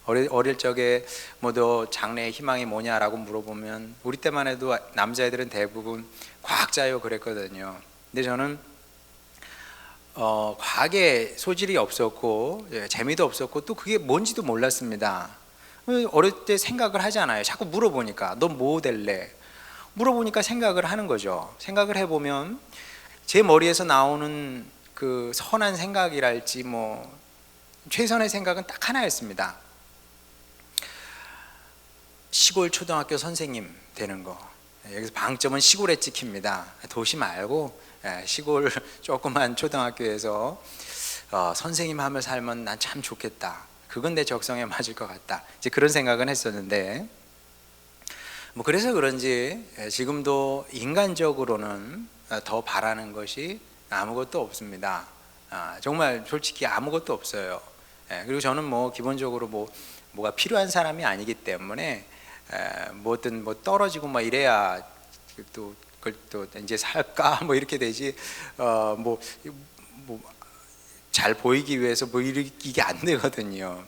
어릴 적에 뭐 너 장래의 희망이 뭐냐라고 물어보면 우리 때만 해도 남자애들은 대부분 과학자요 그랬거든요. 근데 저는 과학에 소질이 없었고 재미도 없었고 또 그게 뭔지도 몰랐습니다. 어릴 때 생각을 하잖아요. 자꾸 물어보니까 너 뭐 될래? 물어보니까 생각을 하는 거죠. 생각을 해보면 제 머리에서 나오는 그 선한 생각이랄지 뭐 최선의 생각은 딱 하나였습니다. 시골 초등학교 선생님 되는 거. 여기서 방점은 시골에 찍힙니다. 도시 말고 시골 조그만 초등학교에서 선생님 하며 살면 난 참 좋겠다. 그건 내 적성에 맞을 것 같다. 이제 그런 생각은 했었는데 뭐 그래서 그런지 지금도 인간적으로는 더 바라는 것이 아무것도 없습니다. 정말 솔직히 아무것도 없어요. 그리고 저는 뭐 기본적으로 뭐가 필요한 사람이 아니기 때문에 뭐든 뭐 떨어지고 막 이래야 또 그걸 또 이제 살까 뭐 이렇게 되지 뭐 잘 보이기 위해서 뭐 이게 안 되거든요.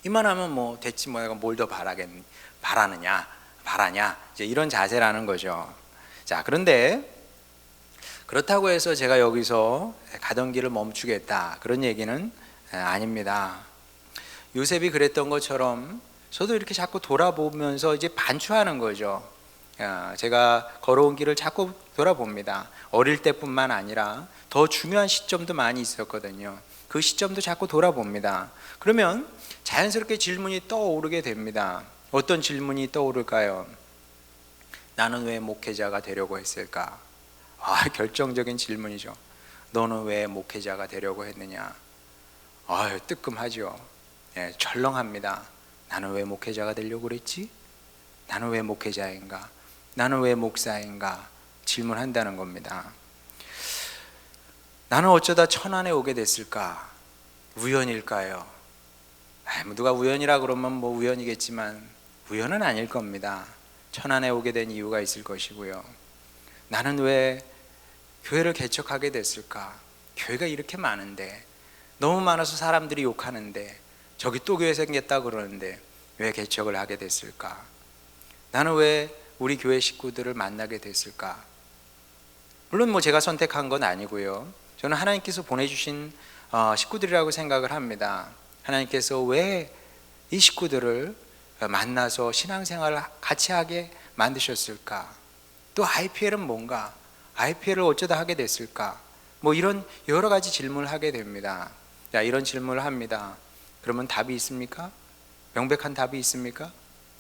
이만하면 뭐 됐지 뭐 내가 뭘 더 바라냐 이제 이런 자세라는 거죠. 자, 그런데 그렇다고 해서 제가 여기서 가던 길을 멈추겠다 그런 얘기는 아닙니다. 요셉이 그랬던 것처럼 저도 이렇게 자꾸 돌아보면서 이제 반추하는 거죠. 제가 걸어온 길을 자꾸 돌아봅니다. 어릴 때뿐만 아니라 더 중요한 시점도 많이 있었거든요. 그 시점도 자꾸 돌아봅니다. 그러면 자연스럽게 질문이 떠오르게 됩니다. 어떤 질문이 떠오를까요? 나는 왜 목회자가 되려고 했을까? 결정적인 질문이죠. 너는 왜 목회자가 되려고 했느냐? 뜨끔하죠. 철렁합니다. 나는 왜 목회자가 되려고 그랬지? 나는 왜 목회자인가? 나는 왜 목사인가? 질문한다는 겁니다. 나는 어쩌다 천안에 오게 됐을까? 우연일까요? 누가 우연이라 그러면 뭐 우연이겠지만 우연은 아닐 겁니다. 천안에 오게 된 이유가 있을 것이고요. 나는 왜 교회를 개척하게 됐을까? 교회가 이렇게 많은데, 너무 많아서 사람들이 욕하는데, 저기 또 교회 생겼다 그러는데 왜 개척을 하게 됐을까? 나는 왜 우리 교회 식구들을 만나게 됐을까? 물론 뭐 제가 선택한 건 아니고요. 저는 하나님께서 보내주신 식구들이라고 생각을 합니다. 하나님께서 왜 이 식구들을 만나서 신앙생활을 같이 하게 만드셨을까? 또 IPL은 뭔가? IPL을 어쩌다 하게 됐을까? 뭐 이런 여러 가지 질문을 하게 됩니다. 자, 이런 질문을 합니다. 그러면 답이 있습니까? 명백한 답이 있습니까?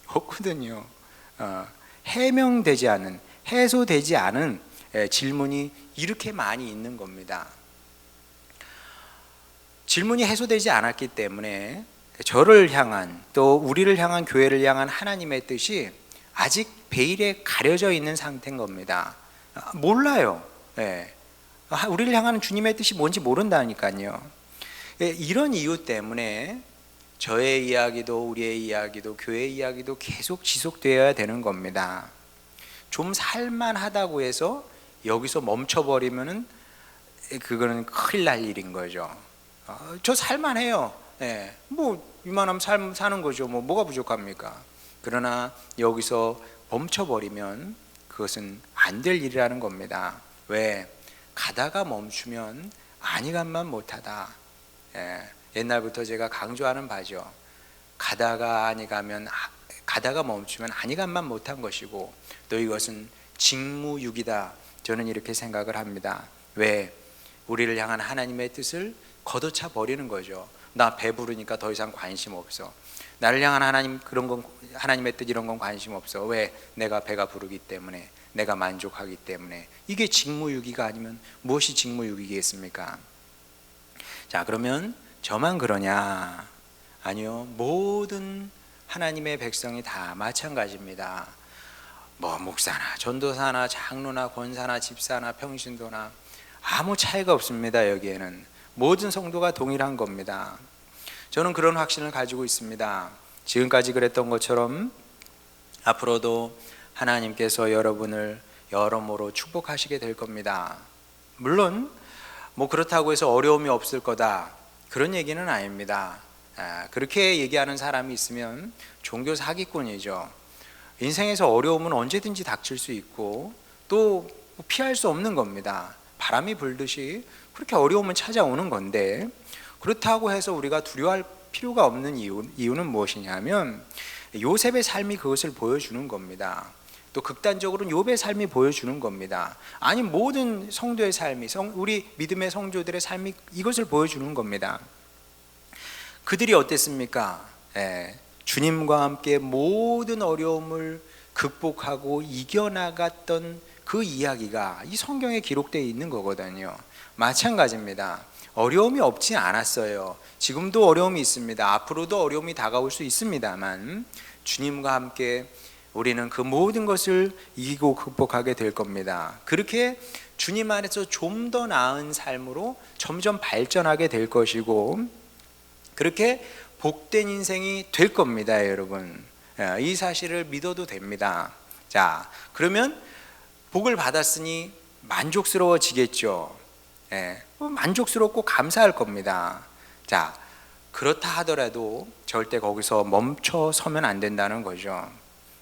없거든요. 해명되지 않은, 해소되지 않은 질문이 이렇게 많이 있는 겁니다. 질문이 해소되지 않았기 때문에 저를 향한, 또 우리를 향한, 교회를 향한 하나님의 뜻이 아직 베일에 가려져 있는 상태인 겁니다. 몰라요. 우리를 향하는 주님의 뜻이 뭔지 모른다니까요. 이런 이유 때문에 저의 이야기도 우리의 이야기도 교회의 이야기도 계속 지속되어야 되는 겁니다. 좀 살만하다고 해서 여기서 멈춰버리면은 그거는 큰일 날 일인 거죠. 저 살만해요. 뭐 이만하면 사는 거죠. 뭐가 부족합니까? 그러나 여기서 멈춰버리면 그것은 안 될 일이라는 겁니다. 왜? 가다가 멈추면 아니간만 못하다. 옛날부터 제가 강조하는 바죠. 가다가 멈추면 아니간만 못한 것이고, 또 이것은 직무유기다. 저는 이렇게 생각을 합니다. 왜? 우리를 향한 하나님의 뜻을 걷어차 버리는 거죠. 나 배부르니까 더 이상 관심 없어. 나를 향한 하나님의 뜻 이런 건 관심 없어. 왜? 내가 배가 부르기 때문에, 내가 만족하기 때문에. 이게 직무유기가 아니면 무엇이 직무유기겠습니까? 자, 그러면 저만 그러냐? 아니요, 모든 하나님의 백성이 다 마찬가지입니다. 뭐 목사나 전도사나 장로나 권사나 집사나 평신도나 아무 차이가 없습니다. 여기에는 모든 성도가 동일한 겁니다. 저는 그런 확신을 가지고 있습니다. 지금까지 그랬던 것처럼 앞으로도 하나님께서 여러분을 여러모로 축복하시게 될 겁니다. 물론 뭐 그렇다고 해서 어려움이 없을 거다, 그런 얘기는 아닙니다. 그렇게 얘기하는 사람이 있으면 종교 사기꾼이죠. 인생에서 어려움은 언제든지 닥칠 수 있고, 또 피할 수 없는 겁니다. 바람이 불듯이 그렇게 어려움은 찾아오는 건데, 그렇다고 해서 우리가 두려워할 필요가 없는 이유는 무엇이냐면 요셉의 삶이 그것을 보여주는 겁니다. 또 극단적으로는 욥의 삶이 보여주는 겁니다. 아니, 모든 성도의 삶이, 우리 믿음의 성도들의 삶이 이것을 보여주는 겁니다. 그들이 어땠습니까? 주님과 함께 모든 어려움을 극복하고 이겨나갔던 그 이야기가 이 성경에 기록되어 있는 거거든요. 마찬가지입니다. 어려움이 없지 않았어요. 지금도 어려움이 있습니다. 앞으로도 어려움이 다가올 수 있습니다만 주님과 함께 우리는 그 모든 것을 이기고 극복하게 될 겁니다. 그렇게 주님 안에서 좀 더 나은 삶으로 점점 발전하게 될 것이고, 그렇게 복된 인생이 될 겁니다, 여러분. 이 사실을 믿어도 됩니다. 자, 그러면 복을 받았으니 만족스러워지겠죠. 만족스럽고 감사할 겁니다. 자, 그렇다 하더라도 절대 거기서 멈춰 서면 안 된다는 거죠.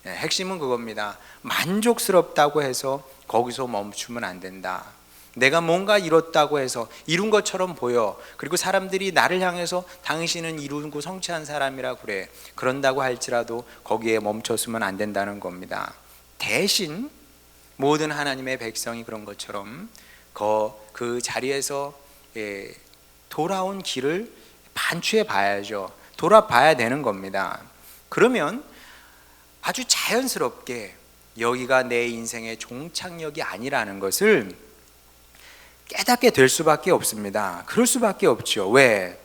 핵심은 그겁니다. 만족스럽다고 해서 거기서 멈추면 안 된다. 내가 뭔가 이뤘다고 해서 이룬 것처럼 보여, 그리고 사람들이 나를 향해서 당신은 이루고 성취한 사람이라 그래, 그런다고 할지라도 거기에 멈췄으면 안 된다는 겁니다. 대신 모든 하나님의 백성이 그런 것처럼 그 자리에서 돌아온 길을 반추해 봐야죠. 돌아봐야 되는 겁니다. 그러면 아주 자연스럽게 여기가 내 인생의 종착역이 아니라는 것을 깨닫게 될 수밖에 없습니다. 그럴 수밖에 없죠. 왜?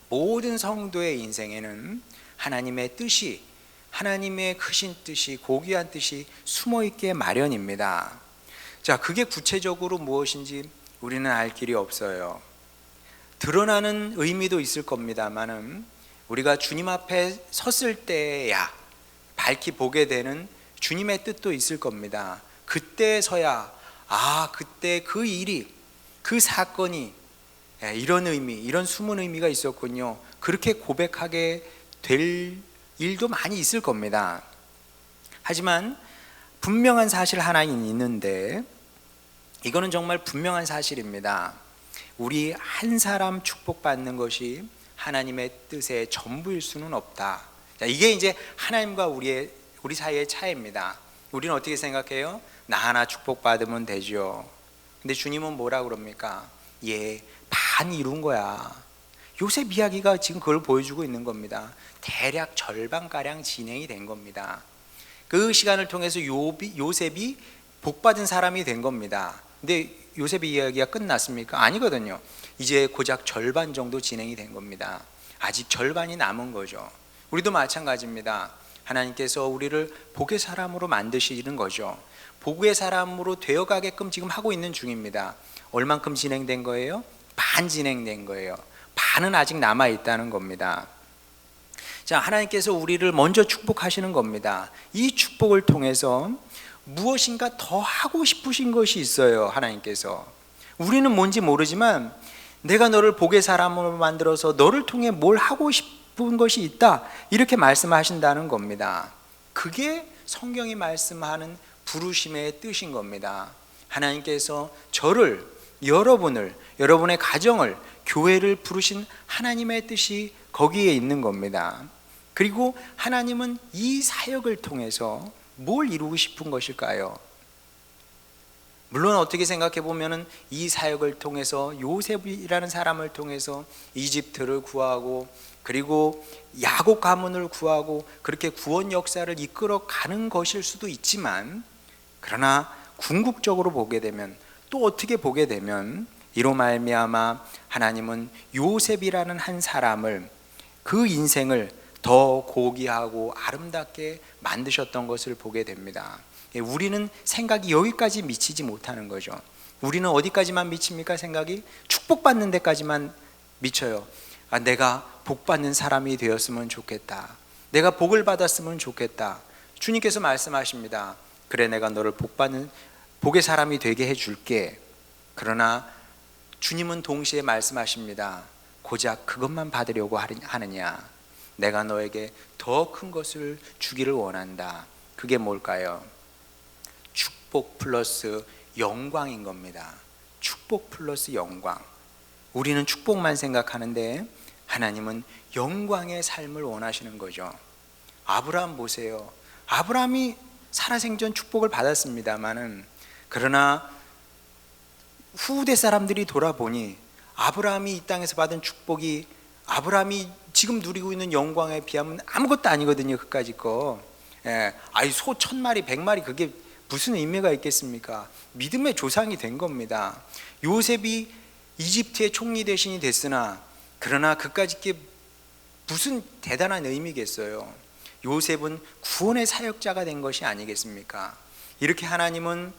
모든 성도의 인생에는 하나님의 뜻이, 하나님의 크신 뜻이, 고귀한 뜻이 숨어있게 마련입니다. 자, 그게 구체적으로 무엇인지 우리는 알 길이 없어요. 드러나는 의미도 있을 겁니다만은 우리가 주님 앞에 섰을 때야 밝히 보게 되는 주님의 뜻도 있을 겁니다. 그때서야 그때 그 일이, 그 사건이 이런 의미, 이런 숨은 의미가 있었군요, 그렇게 고백하게 될 일도 많이 있을 겁니다. 하지만 분명한 사실 하나 있는데, 이거는 정말 분명한 사실입니다. 우리 한 사람 축복받는 것이 하나님의 뜻의 전부일 수는 없다. 자, 이게 이제 하나님과 우리 사이의 차이입니다. 우리는 어떻게 생각해요? 나 하나 축복받으면 되죠. 근데 주님은 뭐라 그럽니까? 반 이룬 거야. 요셉 이야기가 지금 그걸 보여주고 있는 겁니다. 대략 절반가량 진행이 된 겁니다. 그 시간을 통해서 요셉이 복받은 사람이 된 겁니다. 근데 요셉의 이야기가 끝났습니까? 아니거든요. 이제 고작 절반 정도 진행이 된 겁니다. 아직 절반이 남은 거죠. 우리도 마찬가지입니다. 하나님께서 우리를 복의 사람으로 만드시는 거죠. 복의 사람으로 되어가게끔 지금 하고 있는 중입니다. 얼만큼 진행된 거예요? 반 진행된 거예요. 반은 아직 남아있다는 겁니다. 자, 하나님께서 우리를 먼저 축복하시는 겁니다. 이 축복을 통해서 무엇인가 더 하고 싶으신 것이 있어요. 하나님께서. 우리는 뭔지 모르지만 내가 너를 복의 사람으로 만들어서 너를 통해 뭘 하고 싶은 것이 있다, 이렇게 말씀하신다는 겁니다. 그게 성경이 말씀하는 부르심의 뜻인 겁니다. 하나님께서 저를, 여러분을, 여러분의 가정을, 교회를 부르신 하나님의 뜻이 거기에 있는 겁니다. 그리고 하나님은 이 사역을 통해서 뭘 이루고 싶은 것일까요? 물론 어떻게 생각해 보면은 이 사역을 통해서 요셉이라는 사람을 통해서 이집트를 구하고, 그리고 야곱 가문을 구하고, 그렇게 구원 역사를 이끌어 가는 것일 수도 있지만, 그러나 궁극적으로 보게 되면, 또 어떻게 보게 되면, 이로 말미암아 하나님은 요셉이라는 한 사람을, 그 인생을 더 고귀하고 아름답게 만드셨던 것을 보게 됩니다. 우리는 생각이 여기까지 미치지 못하는 거죠. 우리는 어디까지만 미칩니까? 생각이 축복받는 데까지만 미쳐요. 내가 복받는 사람이 되었으면 좋겠다, 내가 복을 받았으면 좋겠다. 주님께서 말씀하십니다. 그래, 내가 너를 복의 사람이 되게 해줄게. 그러나 주님은 동시에 말씀하십니다. 고작 그것만 받으려고 하느냐? 내가 너에게 더 큰 것을 주기를 원한다. 그게 뭘까요? 축복 플러스 영광인 겁니다. 축복 플러스 영광. 우리는 축복만 생각하는데 하나님은 영광의 삶을 원하시는 거죠. 아브라함 보세요. 아브라함이 살아생전 축복을 받았습니다마는, 그러나 후대 사람들이 돌아보니 아브라함이 이 땅에서 받은 축복이 아브라함이 지금 누리고 있는 영광에 비하면 아무것도 아니거든요. 그까짓 거. 아이 소 1000마리 100마리 그게 무슨 의미가 있겠습니까? 믿음의 조상이 된 겁니다. 요셉이 이집트의 총리 대신이 됐으나 그러나 그까짓 게 무슨 대단한 의미겠어요. 요셉은 구원의 사역자가 된 것이 아니겠습니까? 이렇게 하나님은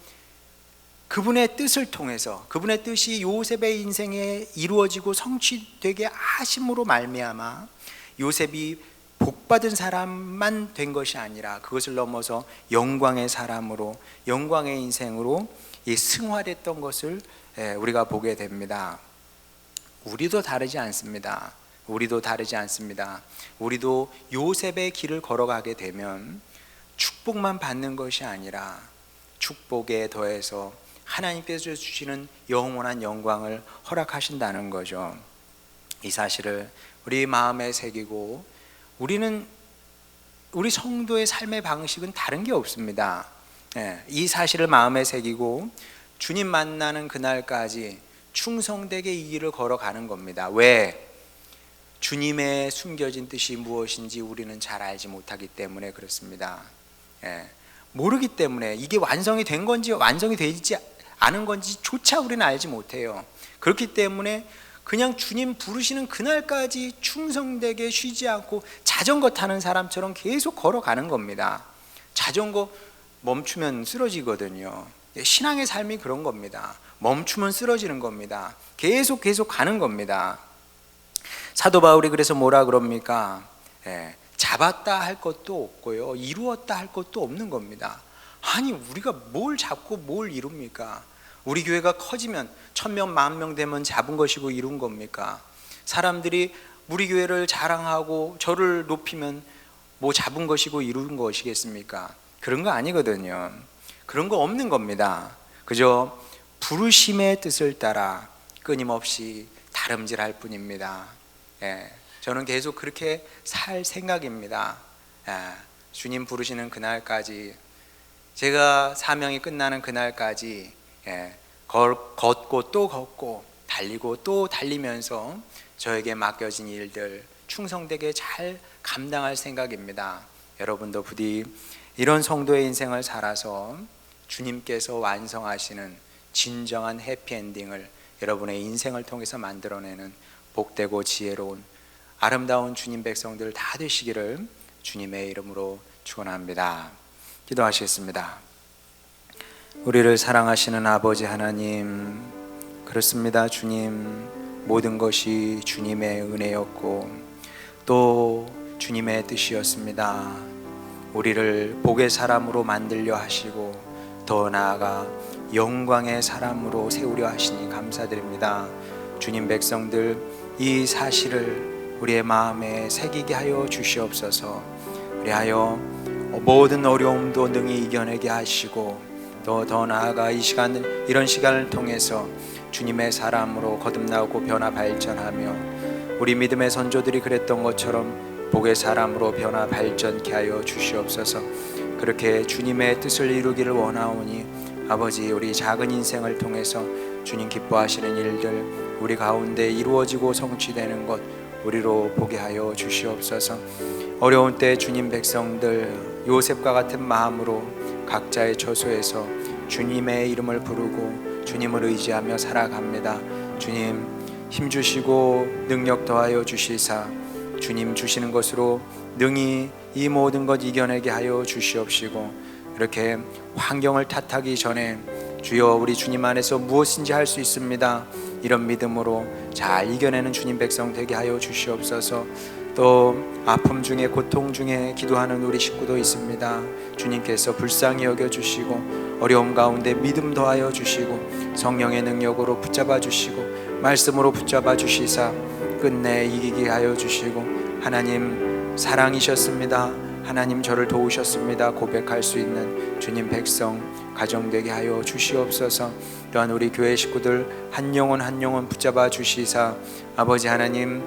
그분의 뜻을 통해서, 그분의 뜻이 요셉의 인생에 이루어지고 성취되게 하심으로 말미암아 요셉이 복받은 사람만 된 것이 아니라 그것을 넘어서 영광의 사람으로, 영광의 인생으로 승화됐던 것을 우리가 보게 됩니다. 우리도 다르지 않습니다. 우리도 다르지 않습니다. 우리도 요셉의 길을 걸어가게 되면 축복만 받는 것이 아니라 축복에 더해서 하나님께서 주시는 영원한 영광을 허락하신다는 거죠. 이 사실을 우리 마음에 새기고, 우리 성도의 삶의 방식은 다른 게 없습니다. 이 사실을 마음에 새기고 주님 만나는 그날까지 충성되게 이 길을 걸어가는 겁니다. 왜? 주님의 숨겨진 뜻이 무엇인지 우리는 잘 알지 못하기 때문에 그렇습니다. 모르기 때문에 이게 완성이 된 건지 완성이 되지 않은 건지조차 우리는 알지 못해요. 그렇기 때문에 그냥 주님 부르시는 그날까지 충성되게 쉬지 않고 자전거 타는 사람처럼 계속 걸어가는 겁니다. 자전거 멈추면 쓰러지거든요. 신앙의 삶이 그런 겁니다. 멈추면 쓰러지는 겁니다. 계속 가는 겁니다. 사도 바울이 그래서 뭐라 그럽니까? 잡았다 할 것도 없고요, 이루었다 할 것도 없는 겁니다. 아니 우리가 뭘 잡고 뭘 이룹니까? 우리 교회가 커지면 1000명 10,000명 되면 잡은 것이고 이룬 겁니까? 사람들이 우리 교회를 자랑하고 저를 높이면 뭐 잡은 것이고 이룬 것이겠습니까? 그런 거 아니거든요. 그런 거 없는 겁니다. 그저 부르심의 뜻을 따라 끊임없이 다름질할 뿐입니다. 저는 계속 그렇게 살 생각입니다. 주님 부르시는 그날까지, 제가 사명이 끝나는 그날까지 걷고 또 걷고 달리고 또 달리면서 저에게 맡겨진 일들 충성되게 잘 감당할 생각입니다. 여러분도 부디 이런 성도의 인생을 살아서 주님께서 완성하시는 진정한 해피엔딩을 여러분의 인생을 통해서 만들어내는 복되고 지혜로운 아름다운 주님 백성들 다 되시기를 주님의 이름으로 축원합니다. 기도하시겠습니다. 우리를 사랑하시는 아버지 하나님, 그렇습니다. 주님, 모든 것이 주님의 은혜였고 또 주님의 뜻이었습니다. 우리를 복의 사람으로 만들려 하시고 더 나아가 영광의 사람으로 세우려 하시니 감사드립니다. 주님 백성들 이 사실을 우리의 마음에 새기게 하여 주시옵소서. 그리하여 모든 어려움도 능히 이겨내게 하시고 또 더 나아가 이 시간, 이런 시간을 통해서 주님의 사람으로 거듭나고 변화 발전하며 우리 믿음의 선조들이 그랬던 것처럼 복의 사람으로 변화 발전케 하여 주시옵소서. 그렇게 주님의 뜻을 이루기를 원하오니 아버지, 우리 작은 인생을 통해서 주님 기뻐하시는 일들 우리 가운데 이루어지고 성취되는 것 우리로 보게 하여 주시옵소서. 어려운 때 주님 백성들 요셉과 같은 마음으로 각자의 처소에서 주님의 이름을 부르고 주님을 의지하며 살아갑니다. 주님 힘주시고 능력 더하여 주시사 주님 주시는 것으로 능히 이 모든 것 이겨내게 하여 주시옵시고, 이렇게 환경을 탓하기 전에 주여 우리 주님 안에서 무엇인지 할 수 있습니다, 이런 믿음으로 잘 이겨내는 주님 백성 되게 하여 주시옵소서. 또 아픔 중에 고통 중에 기도하는 우리 식구도 있습니다. 주님께서 불쌍히 여겨주시고 어려움 가운데 믿음 더하여 주시고 성령의 능력으로 붙잡아 주시고 말씀으로 붙잡아 주시사 끝내 이기게 하여 주시고 하나님 사랑이셨습니다, 하나님 저를 도우셨습니다 고백할 수 있는 주님 백성 가정되게 하여 주시옵소서. 또한 우리 교회 식구들 한 영혼 한 영혼 붙잡아 주시사 아버지 하나님,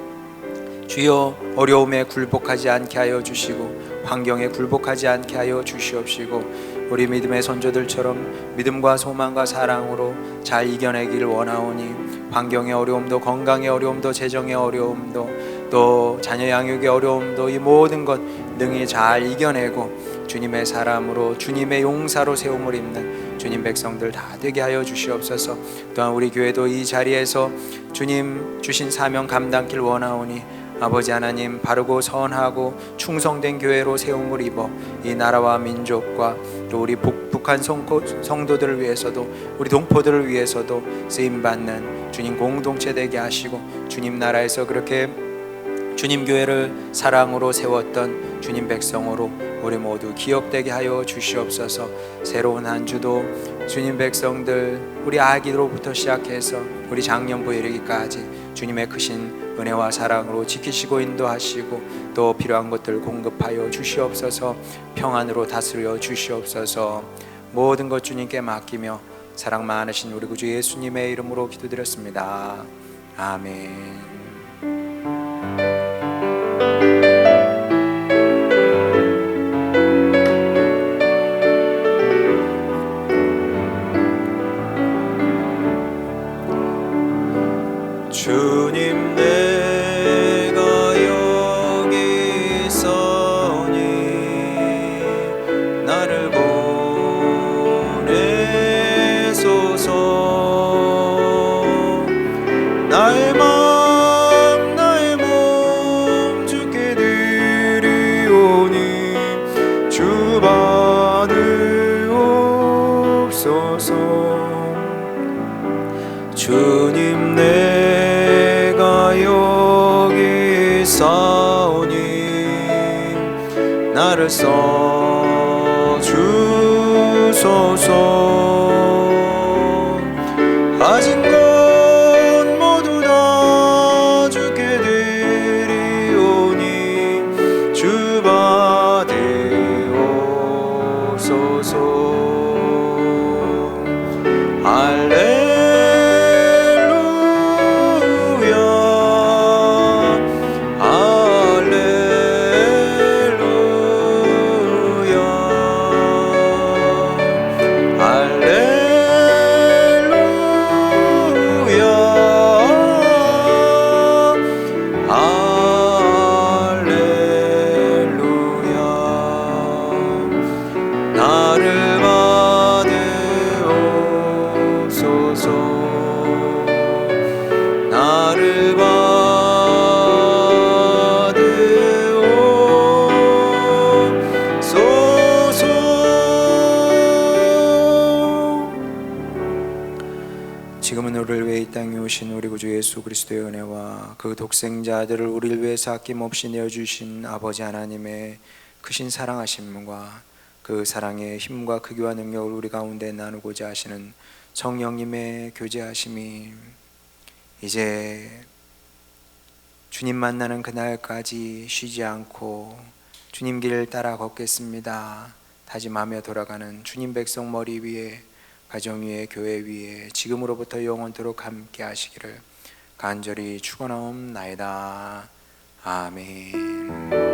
주여 어려움에 굴복하지 않게 하여 주시고 환경에 굴복하지 않게 하여 주시옵시고 우리 믿음의 선조들처럼 믿음과 소망과 사랑으로 잘 이겨내길 원하오니 환경의 어려움도, 건강의 어려움도, 재정의 어려움도, 또 자녀 양육의 어려움도, 이 모든 것 능히 잘 이겨내고 주님의 사람으로, 주님의 용사로 세움을 입는 주님 백성들 다 되게 하여 주시옵소서. 또한 우리 교회도 이 자리에서 주님 주신 사명 감당길 원하오니 아버지 하나님, 바르고 선하고 충성된 교회로 세움을 입어 이 나라와 민족과 또 우리 북한 성도들을 위해서도, 우리 동포들을 위해서도 쓰임받는 주님 공동체 되게 하시고, 주님 나라에서 그렇게 주님 교회를 사랑으로 세웠던 주님 백성으로 우리 모두 기억되게 하여 주시옵소서. 새로운 한 주도 주님 백성들, 우리 아기로부터 시작해서 우리 장년부에 이르기까지 주님의 크신 은혜와 사랑으로 지키시고 인도하시고 또 필요한 것들 공급하여 주시옵소서. 평안으로 다스려 주시옵소서. 모든 것 주님께 맡기며 사랑 많으신 우리 구주 예수님의 이름으로 기도드렸습니다. 아멘. 주님, 내가 여기 있으니 나를 보내소서. 나의 마음 나의 몸 주께 드리오니 주 받으옵소서. 주님, 내가 여기 있사오니 나를 써주소서. 가진 것 모두 다 주께 드리오니 주 받으옵소서. 지금은 우리를 위해 이 땅에 오신 우리 구주 예수 그리스도의 은혜와 그 독생자 아들을 우리를 위해서 아낌없이 내어주신 아버지 하나님의 크신 사랑하심과 그 사랑의 힘과 크기와 능력을 우리 가운데 나누고자 하시는 성령님의 교제하심이 이제 주님 만나는 그날까지 쉬지 않고 주님 길 따라 걷겠습니다 다짐하며 돌아가는 주님 백성 머리 위에, 가정 위에, 교회 위에 지금으로부터 영원토록 함께 하시기를 간절히 축원하옵나이다. 아멘.